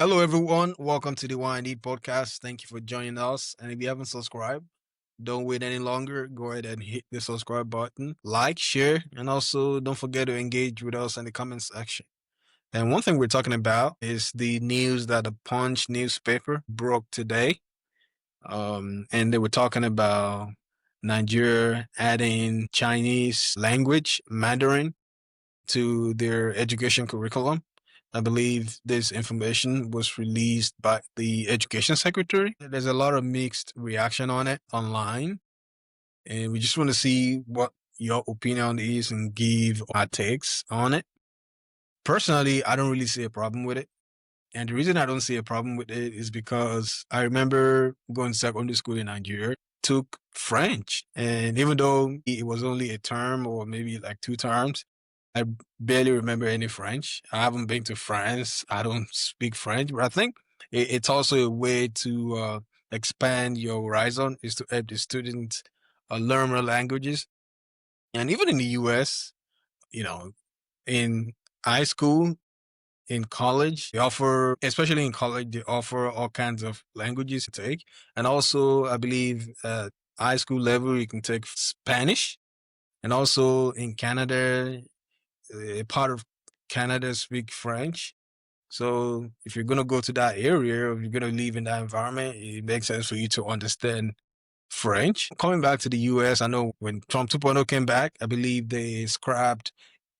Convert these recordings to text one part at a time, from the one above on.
Hello, everyone. Welcome to the Y&D podcast. Thank you for joining us. And if you haven't subscribed, don't wait any longer. Go ahead and hit the subscribe button, like, share, and also don't forget to engage with us in the comment section. And one thing we're talking about is the news that the Punch newspaper broke today. And they were talking about Nigeria adding Chinese language, Mandarin, to their education curriculum. I believe this information was released by the education secretary. There's a lot of mixed reaction on it online, and we just want to see what your opinion is and give our takes on it. Personally, I don't really see a problem with it. And the reason I don't see a problem with it is because I remember going to secondary school in Nigeria, took French. And even though it was only a term or maybe like two terms, I barely remember any French. I haven't been to France. I don't speak French, but I think it's also a way to expand your horizon is to help the students learn more languages. And even in the US, you know, in high school, in college, they offer, especially in college, they offer all kinds of languages to take. And also, I believe at high school level, you can take Spanish. And also in Canada, a part of Canada speak French. So if you're going to go to that area, if you're going to live in that environment, it makes sense for you to understand French. Coming back to the US, I know when Trump 2.0 came back, I believe they scrapped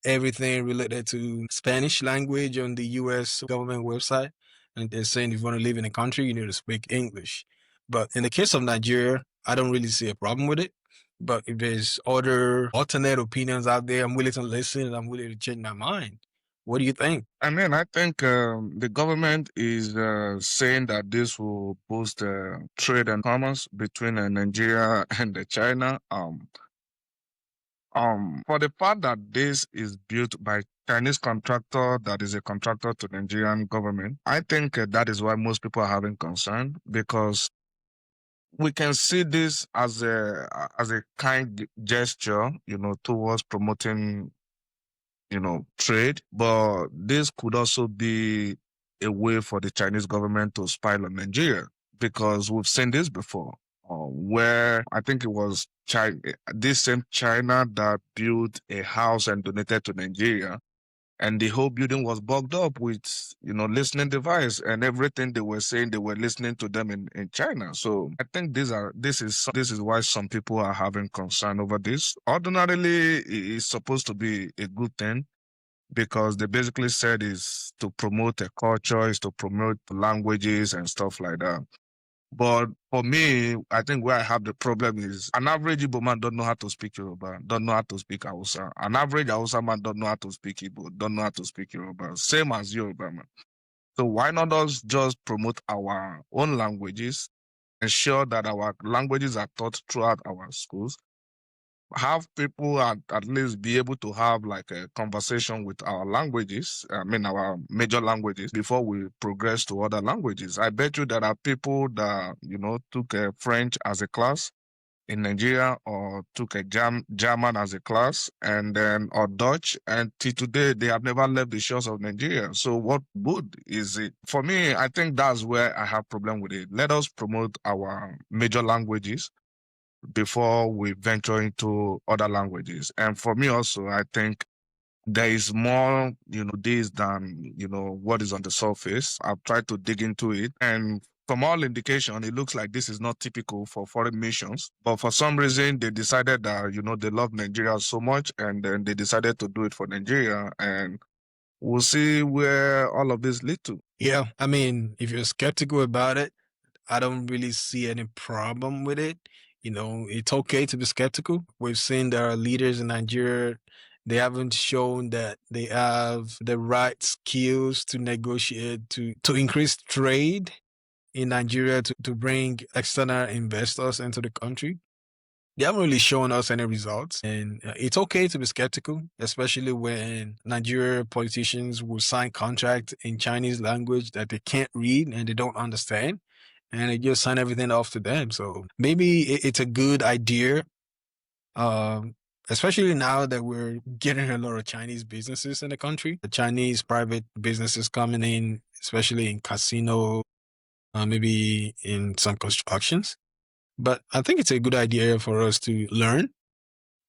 everything related to Spanish language on the US government website. And they're saying if you want to live in a country, you need to speak English. But in the case of Nigeria, I don't really see a problem with it. But if there's other alternate opinions out there, I'm willing to listen and I'm willing to change my mind. What do you think? I think the government is saying that this will boost trade and commerce between Nigeria and China. For the fact that this is built by Chinese contractor that is a contractor to Nigerian government, I think that is why most people are having concern because we can see this as a kind gesture, towards promoting trade, but this could also be a way for the Chinese government to spy on Nigeria because we've seen this before, where I think it was China, this same China that built a house and donated to Nigeria. And the whole building was bugged up with, listening device and everything they were saying, they were listening to them in China. So I think this is why some people are having concern over this. Ordinarily, it's supposed to be a good thing because they basically said is to promote a culture, is to promote languages and stuff like that. But for me, I think where I have the problem is an average Igbo man don't know how to speak Yoruba, don't know how to speak Hausa. An average Hausa man don't know how to speak Igbo, don't know how to speak Yoruba. Same as Yoruba man. So why not us just promote our own languages, ensure that our languages are taught throughout our schools, have people at least be able to have like a conversation with our languages, I mean our major languages before we progress to other languages. I bet you there are people that, took French as a class in Nigeria or took a German as a class and then or Dutch and till today they have never left the shores of Nigeria. So what good is it? For me, I think that's where I have problem with it. Let us promote our major languages before we venture into other languages. And for me also, I think there is more, this than, what is on the surface. I've tried to dig into it. And from all indication, it looks like this is not typical for foreign missions. But for some reason, they decided that, they love Nigeria so much and then they decided to do it for Nigeria. And we'll see where all of this lead to. Yeah, I mean, if you're skeptical about it, I don't really see any problem with it. It's okay to be skeptical. We've seen there are leaders in Nigeria, they haven't shown that they have the right skills to negotiate, to increase trade in Nigeria, to bring external investors into the country. They haven't really shown us any results. And it's okay to be skeptical, especially when Nigeria politicians will sign contracts in Chinese language that they can't read and they don't understand. And they just sign everything off to them. So maybe it's a good idea, um, especially now that we're getting a lot of Chinese businesses in the country. The Chinese private businesses coming in especially in casino, maybe in some constructions. But I think it's a good idea for us to learn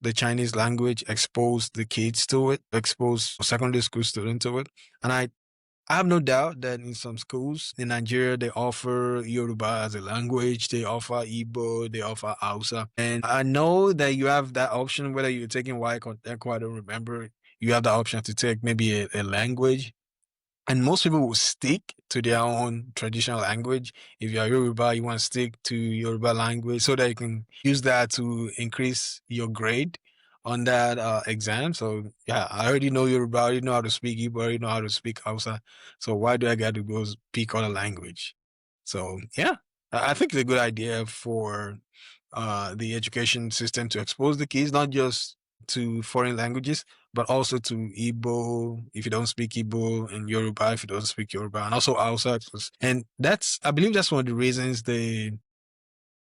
the Chinese language, expose the kids to it, expose secondary school students to it. And I have no doubt that in some schools in Nigeria, they offer Yoruba as a language, they offer Igbo, they offer Hausa. And I know that you have that option, whether you're taking white or Echo, I don't remember. You have the option to take maybe a language, and most people will stick to their own traditional language. If you're Yoruba, you want to stick to Yoruba language so that you can use that to increase your grade on that exam. So yeah, I already know Yoruba, I already know how to speak Igbo, I already know how to speak Hausa. So why do I got to go speak other language? So yeah, I think it's a good idea for the education system to expose the kids not just to foreign languages, but also to Igbo if you don't speak Igbo, and Yoruba if you don't speak Yoruba, and also Hausa. And that's, I believe that's one of the reasons they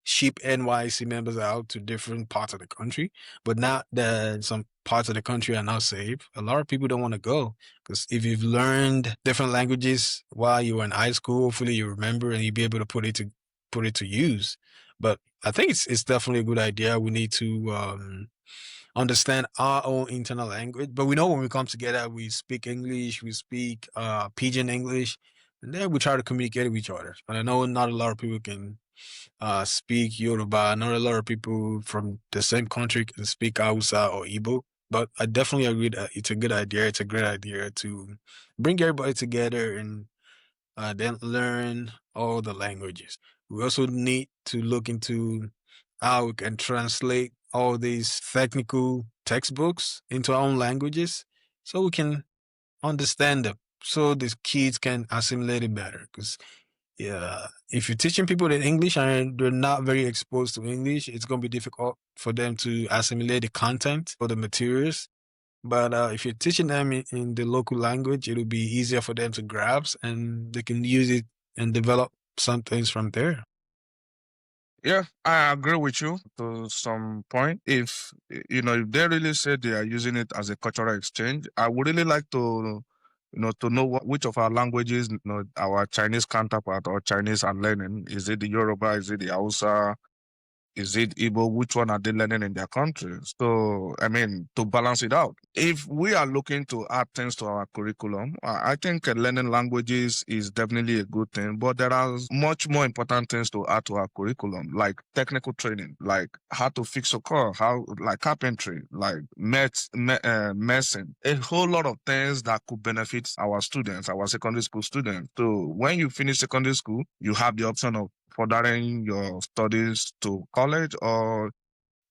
ship NYC members out to different parts of the country. But now that some parts of the country are now safe, a lot of people don't want to go, because if you've learned different languages while you were in high school, hopefully you remember and you'll be able to put it to use. But I think it's definitely a good idea. We need to understand our own internal language. But we know when we come together, we speak English, we speak Pidgin English, and then we try to communicate with each other. But I know not a lot of people can speak Yoruba. Not a lot of people from the same country can speak Hausa or Igbo. But I definitely agree that it's a good idea. It's a great idea to bring everybody together and then learn all the languages. We also need to look into how we can translate all these technical textbooks into our own languages so we can understand them, so the kids can assimilate it better. Because yeah, if you're teaching people in English and they're not very exposed to English, it's going to be difficult for them to assimilate the content or the materials. But if you're teaching them in the local language, it'll be easier for them to grasp and they can use it and develop some things from there. Yeah, I agree with you to some point. If if they really say they are using it as a cultural exchange, I would really like to know which of our languages, our Chinese counterpart or Chinese are learning. Is it the Yoruba? Is it the Hausa? Is it Igbo? Which one are they learning in their country? So, I mean, to balance it out. If we are looking to add things to our curriculum, I think learning languages is definitely a good thing, but there are much more important things to add to our curriculum, like technical training, like how to fix a car, like carpentry, like medicine, a whole lot of things that could benefit our students, our secondary school students. So when you finish secondary school, you have the option of furthering your studies to college, or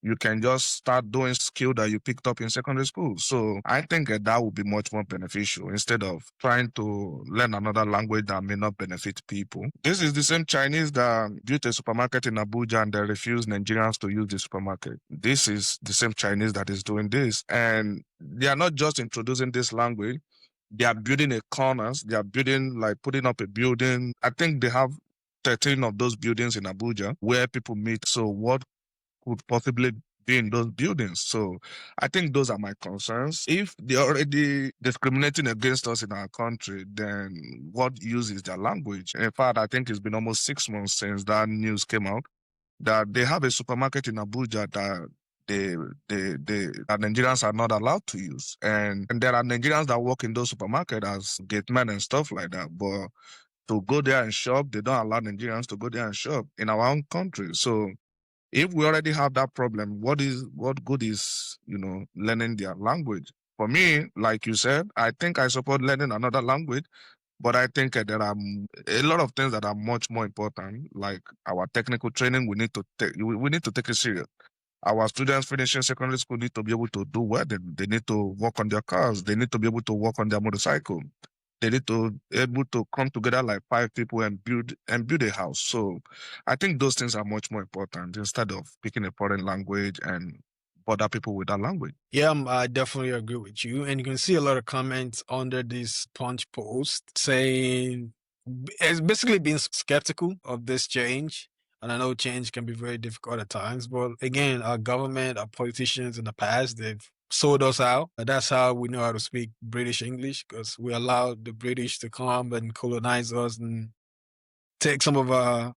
you can just start doing skill that you picked up in secondary school. So I think that would be much more beneficial instead of trying to learn another language that may not benefit people. This is the same Chinese that built a supermarket in Abuja and they refused Nigerians to use the supermarket. This is the same Chinese that is doing this. And they are not just introducing this language, they are building a corners. They are building, like putting up a building. I think they have 13 of those buildings in Abuja where people meet. So what could possibly be in those buildings? So I think those are my concerns. If they're already discriminating against us in our country, then what use is their language? In fact, I think it's been almost 6 months since that news came out that they have a supermarket in Abuja that that Nigerians are not allowed to use. And there are Nigerians that work in those supermarkets as gate men and stuff like that. But to go there and shop, they don't allow Nigerians to go there and shop in our own country. So if we already have that problem, what good is, learning their language? For me, like you said, I think I support learning another language, but I think there are a lot of things that are much more important, like our technical training. We need to take it serious. Our students finishing secondary school need to be able to do welding. They need to work on their cars. They need to be able to work on their motorcycle. They need to able to come together like five people and build a house. So I think those things are much more important instead of picking a foreign language and bother people with that language. Yeah, I definitely agree with you. And you can see a lot of comments under this Punch post saying it's basically being skeptical of this change. And I know change can be very difficult at times, but again, our government, our politicians in the past, they've sold us out. That's how we know how to speak British English, because we allowed the British to come and colonize us and take some of our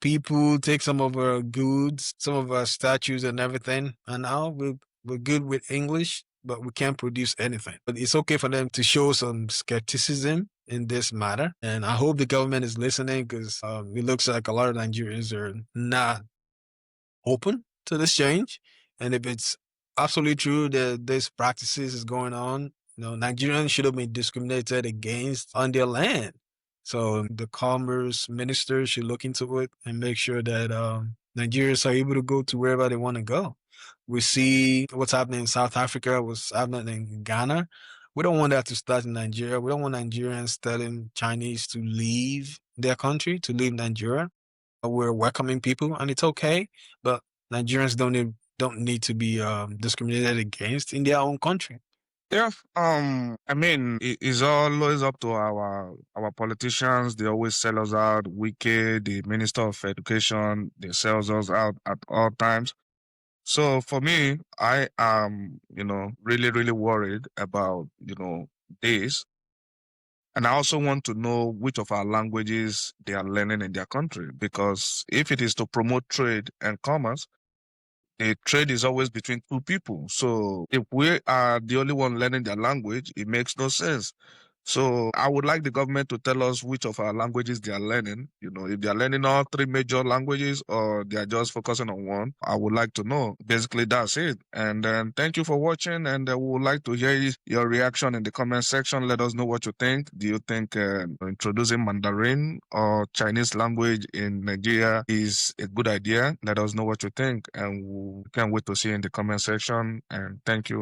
people, take some of our goods, some of our statues and everything. And now we're good with English, but we can't produce anything. But it's okay for them to show some skepticism in this matter. And I hope the government is listening, because it looks like a lot of Nigerians are not open to this change. And if it's absolutely true that this practices is going on, Nigerians should have been discriminated against on their land. So the commerce minister should look into it and make sure that Nigerians are able to go to wherever they want to go. We see what's happening in South Africa, what's happening in Ghana. We don't want that to start in Nigeria. We don't want Nigerians telling Chinese to leave their country, to leave Nigeria. We're welcoming people, and it's okay. But Nigerians don't need to be discriminated against in their own country. Yeah, I mean, it's always up to our politicians. They always sell us out. Wicked, the Minister of Education, they sells us out at all times. So for me, I am, really, really worried about, this. And I also want to know which of our languages they are learning in their country, because if it is to promote trade and commerce, a trade is always between two people. So if we are the only one learning their language, it makes no sense. So I would like the government to tell us which of our languages they are learning. If they are learning all three major languages or they are just focusing on one, I would like to know. Basically, that's it. And then thank you for watching. And we would like to hear your reaction in the comment section. Let us know what you think. Do you think introducing Mandarin or Chinese language in Nigeria is a good idea? Let us know what you think. And we can't wait to see you in the comment section. And thank you.